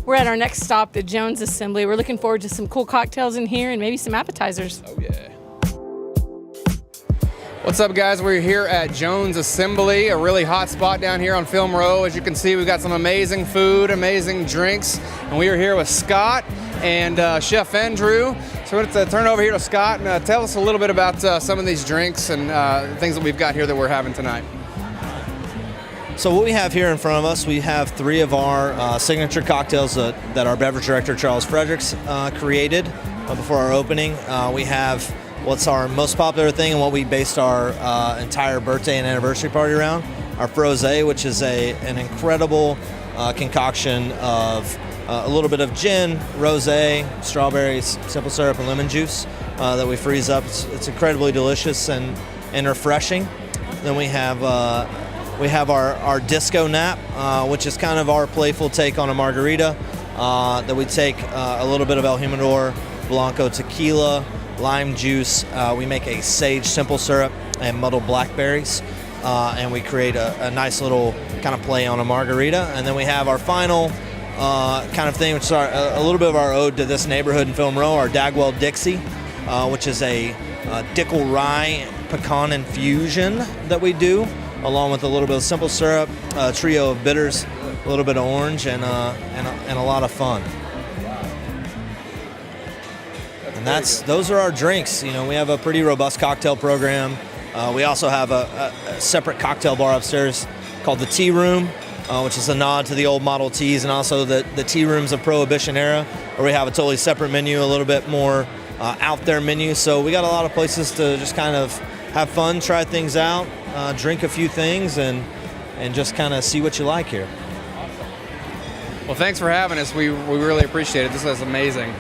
We're at our next stop, the Jones Assembly. We're looking forward to some cool cocktails in here and maybe some appetizers. Oh, yeah. What's up, guys? We're here at Jones Assembly, a really hot spot down here on Film Row. As you can see, we've got some amazing food, amazing drinks, and we are here with Scott and Chef Andrew. So we're going to turn over here to Scott and tell us a little bit about some of these drinks and things that we've got here that we're having tonight. So what we have here in front of us, we have 3 of our signature cocktails that our beverage director, Charles Fredericks, created before our opening. We have what's our most popular thing and what we based our entire birthday and anniversary party around, our Frosé, which is an incredible concoction of a little bit of gin, rosé, strawberries, simple syrup, and lemon juice that we freeze up. It's incredibly delicious and refreshing. Then we have our Disco Nap, which is kind of our playful take on a margarita that we take a little bit of El Jimador Blanco tequila, lime juice. We make a sage simple syrup and muddled blackberries, and we create a nice little kind of play on a margarita. And then we have our final kind of thing, which is a little bit of our ode to this neighborhood in Film Row, our Dagwell Dixie, which is a Dickel Rye pecan infusion that we do, along with a little bit of simple syrup, a trio of bitters, a little bit of orange, and a lot of fun. And those are our drinks. You know, we have a pretty robust cocktail program. We also have a separate cocktail bar upstairs called the Tea Room, which is a nod to the old Model Ts, and also the tea rooms of Prohibition era, where we have a totally separate menu, a little bit more out there menu. So we got a lot of places to just kind of have fun, try things out, drink a few things, and just kind of see what you like here. Well, thanks for having us. We really appreciate it. This is amazing.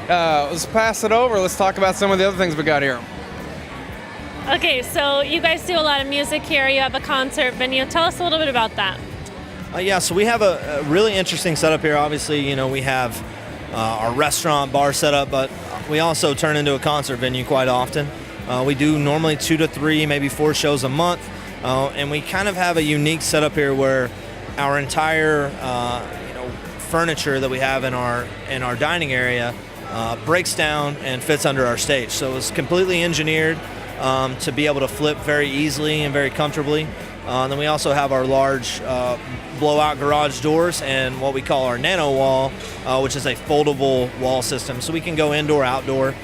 Let's pass it over. Let's talk about some of the other things we got here. Okay, so you guys do a lot of music here. You have a concert venue. Tell us a little bit about that. Yeah, so we have a really interesting setup here. Obviously, you know, we have our restaurant bar setup, but we also turn into a concert venue quite often. We do normally 2 to 3, maybe 4 shows a month, and we kind of have a unique setup here where our entire furniture that we have in our dining area breaks down and fits under our stage. So it's completely engineered to be able to flip very easily and very comfortably. Then we also have our large blowout garage doors and what we call our Nano Wall, which is a foldable wall system. So we can go indoor, outdoor.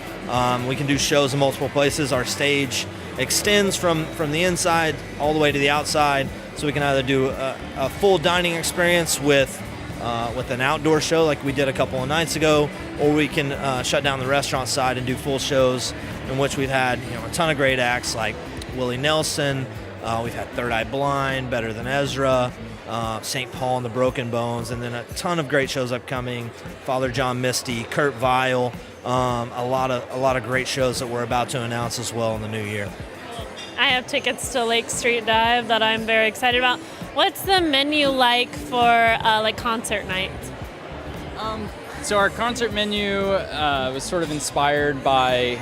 We can do shows in multiple places. Our stage extends from the inside all the way to the outside. So we can either do a full dining experience with an outdoor show like we did a couple of nights ago, or we can shut down the restaurant side and do full shows in which we've had a ton of great acts like Willie Nelson. We've had Third Eye Blind, Better Than Ezra, St. Paul and the Broken Bones, and then a ton of great shows upcoming. Father John Misty, Kurt Vile, a lot of great shows that we're about to announce as well in the new year. I have tickets to Lake Street Dive that I'm very excited about. What's the menu like for concert night? So our concert menu was sort of inspired by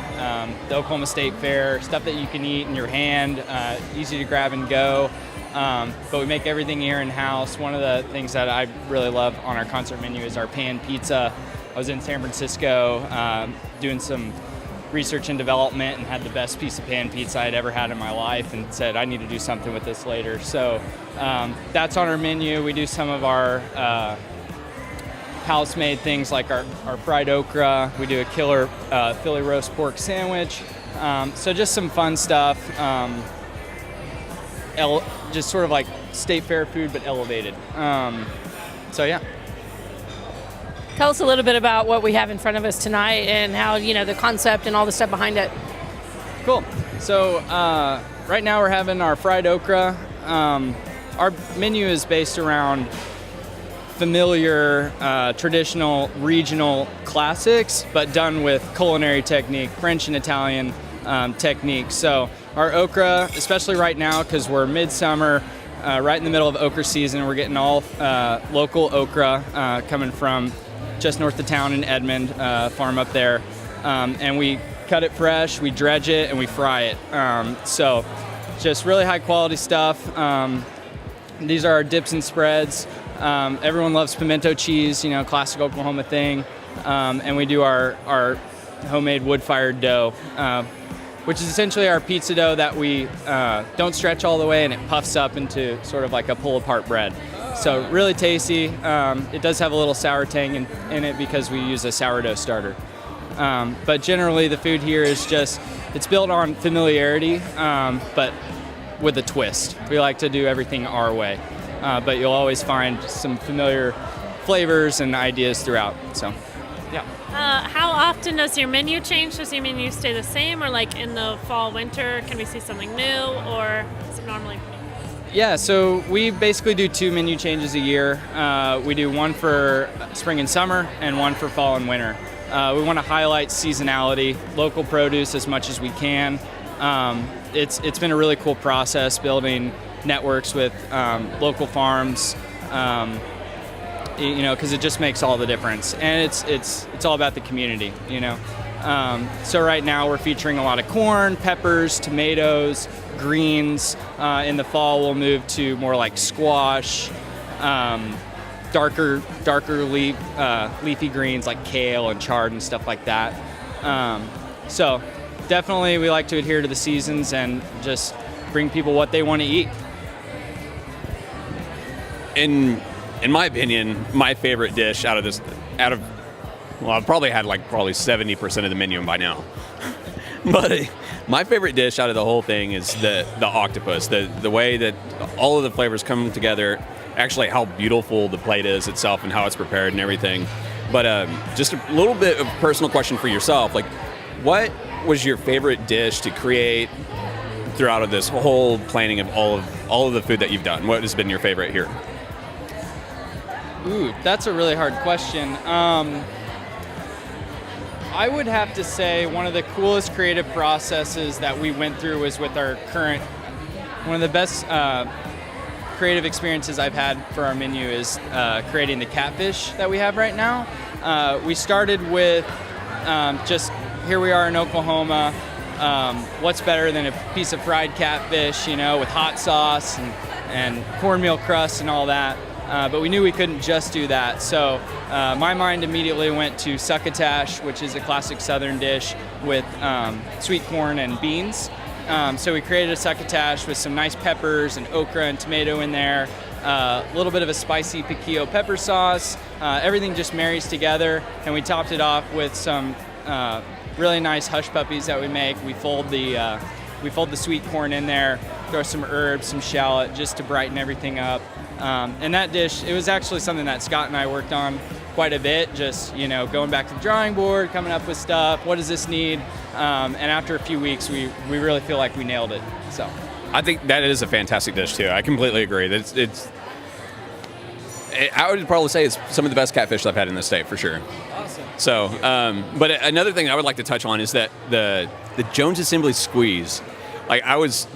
the Oklahoma State Fair, stuff that you can eat in your hand, easy to grab and go. But we make everything here in-house. One of the things that I really love on our concert menu is our pan pizza. I was in San Francisco doing some research and development and had the best piece of pan pizza I'd ever had in my life and said I need to do something with this later. So that's on our menu. We do some of our house-made things like our fried okra. We do a killer Philly roast pork sandwich. So just some fun stuff. Just sort of like state fair food, but elevated. So yeah. Tell us a little bit about what we have in front of us tonight and how, the concept and all the stuff behind it. Cool. So right now we're having our fried okra. Our menu is based around familiar, traditional, regional classics, but done with culinary technique, French and Italian techniques. So our okra, especially right now, because we're midsummer, right in the middle of okra season, we're getting all local okra coming from just north of town in Edmond, farm up there. And we cut it fresh, we dredge it, and we fry it. So just really high quality stuff. These are our dips and spreads. Everyone loves pimento cheese, classic Oklahoma thing. And we do our homemade wood-fired dough, which is essentially our pizza dough that we don't stretch all the way, and it puffs up into sort of like a pull-apart bread. So really tasty. It does have a little sour tang in it because we use a sourdough starter. But generally the food here is it's built on familiarity, but with a twist. We like to do everything our way, but you'll always find some familiar flavors and ideas throughout. So, yeah. How often does your menu change? Does your menu stay the same, or like in the fall, winter, can we see something new, or is it normally? Yeah, so we basically do 2 menu changes a year. We do one for spring and summer and one for fall and winter. We want to highlight seasonality, local produce as much as we can. It's been a really cool process building networks with local farms, because it just makes all the difference. And it's all about the community, So right now we're featuring a lot of corn, peppers, tomatoes, greens. In the fall we'll move to more like squash, darker leafy greens like kale and chard and stuff like that. So definitely we like to adhere to the seasons and just bring people what they want to eat. In my opinion, my favorite dish I've probably had probably 70% of the menu by now. But my favorite dish out of the whole thing is the octopus. The way that all of the flavors come together, actually how beautiful the plate is itself and how it's prepared and everything. But just a little bit of a personal question for yourself. What was your favorite dish to create throughout of this whole planning of all of the food that you've done? What has been your favorite here? Ooh, that's a really hard question. I would have to say one of the coolest creative processes that we went through was with our current, one of the best creative experiences I've had for our menu is creating the catfish that we have right now. We started with just, here we are in Oklahoma, what's better than a piece of fried catfish, with hot sauce and cornmeal crust and all that. But we knew we couldn't just do that. So my mind immediately went to succotash, which is a classic southern dish with sweet corn and beans. So we created a succotash with some nice peppers and okra and tomato in there, a little bit of a spicy piquillo pepper sauce. Everything just marries together, and we topped it off with some really nice hush puppies that we make. We fold the sweet corn in there, throw some herbs, some shallot, just to brighten everything up. And that dish, it was actually something that Scott and I worked on quite a bit, just, going back to the drawing board, coming up with stuff, what does this need? And after a few weeks, we really feel like we nailed it, so. I think that is a fantastic dish, too. I completely agree. I would probably say it's some of the best catfish I've had in the state, for sure. Awesome. So, but another thing I would like to touch on is that the Jones Assembly squeeze. The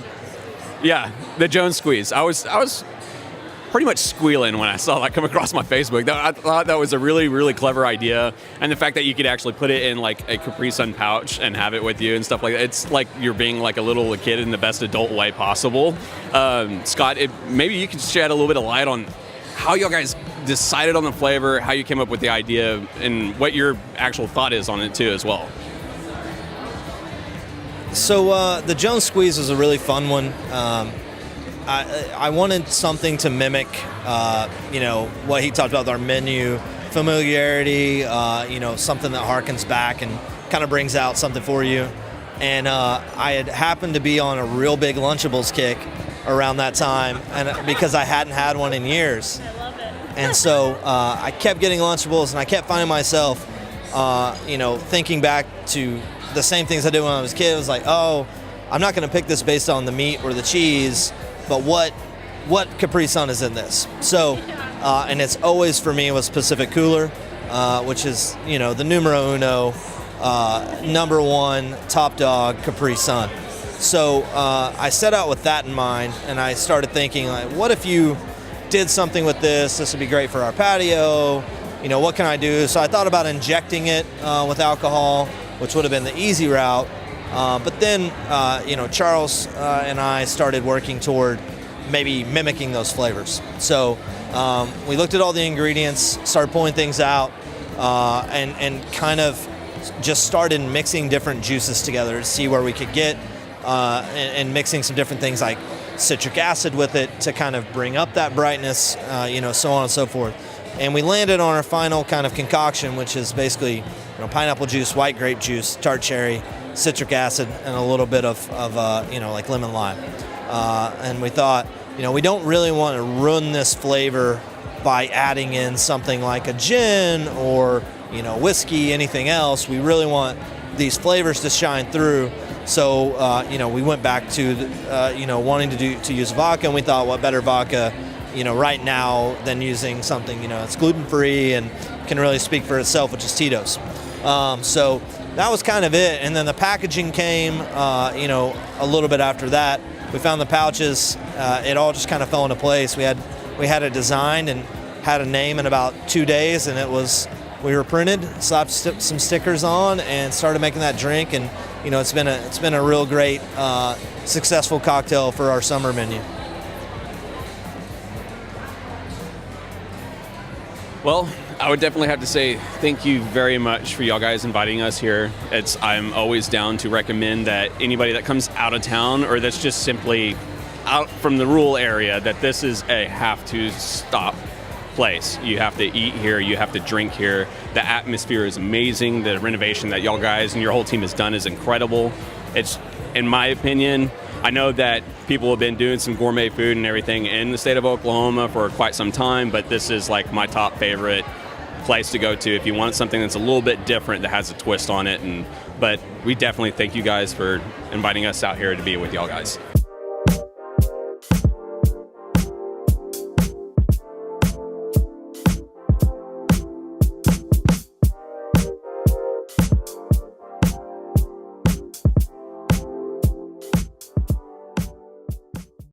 Jones squeeze. I was pretty much squealing when I saw that come across my Facebook. I thought that was a really, really clever idea. And the fact that you could actually put it in a Capri Sun pouch and have it with you and stuff like that. It's like you're being like a little kid in the best adult way possible. Scott, maybe you could shed a little bit of light on how y'all guys decided on the flavor, how you came up with the idea, and what your actual thought is on it too as well. So the Jones squeeze was a really fun one. I wanted something to mimic, what he talked about with our menu, familiarity, something that harkens back and kind of brings out something for you. And I had happened to be on a real big Lunchables kick around that time, and because I hadn't had one in years. I love it. And so I kept getting Lunchables, and I kept finding myself, thinking back to the same things I did when I was a kid. It was like, oh, I'm not going to pick this based on the meat or the cheese, but what Capri Sun is in this? So, and it's always for me was Pacific Cooler, which is the numero uno, number one top dog Capri Sun. So I set out with that in mind, and I started thinking, what if you did something with this? This would be great for our patio. What can I do? So I thought about injecting it with alcohol, which would have been the easy route. But then, Charles and I started working toward maybe mimicking those flavors. So we looked at all the ingredients, started pulling things out, and kind of just started mixing different juices together to see where we could get, and mixing some different things like citric acid with it to kind of bring up that brightness, so on and so forth. And we landed on our final kind of concoction, which is basically pineapple juice, white grape juice, tart cherry, citric acid, and a little bit of like lemon lime. And we thought, we don't really want to ruin this flavor by adding in something like a gin or whiskey, anything else. We really want these flavors to shine through. So we went back to wanting to use vodka, and we thought, what better vodka right now than using something that's gluten-free and can really speak for itself, which is Tito's. So that was kind of it. And then the packaging came a little bit after that. We found the pouches. It all just kind of fell into place. We had it designed and had a name in about 2 days, and we were printed, slapped some stickers on, and started making that drink. And it's been a real great successful cocktail for our summer menu. Well, I would definitely have to say thank you very much for y'all guys inviting us here. I'm always down to recommend that anybody that comes out of town or that's just simply out from the rural area, that this is a have-to-stop place. You have to eat here, you have to drink here. The atmosphere is amazing. The renovation that y'all guys and your whole team has done is incredible. It's, in my opinion, I know that people have been doing some gourmet food and everything in the state of Oklahoma for quite some time, but this is like my top favorite place to go to if you want something that's a little bit different, that has a twist on it. But we definitely thank you guys for inviting us out here to be with y'all guys.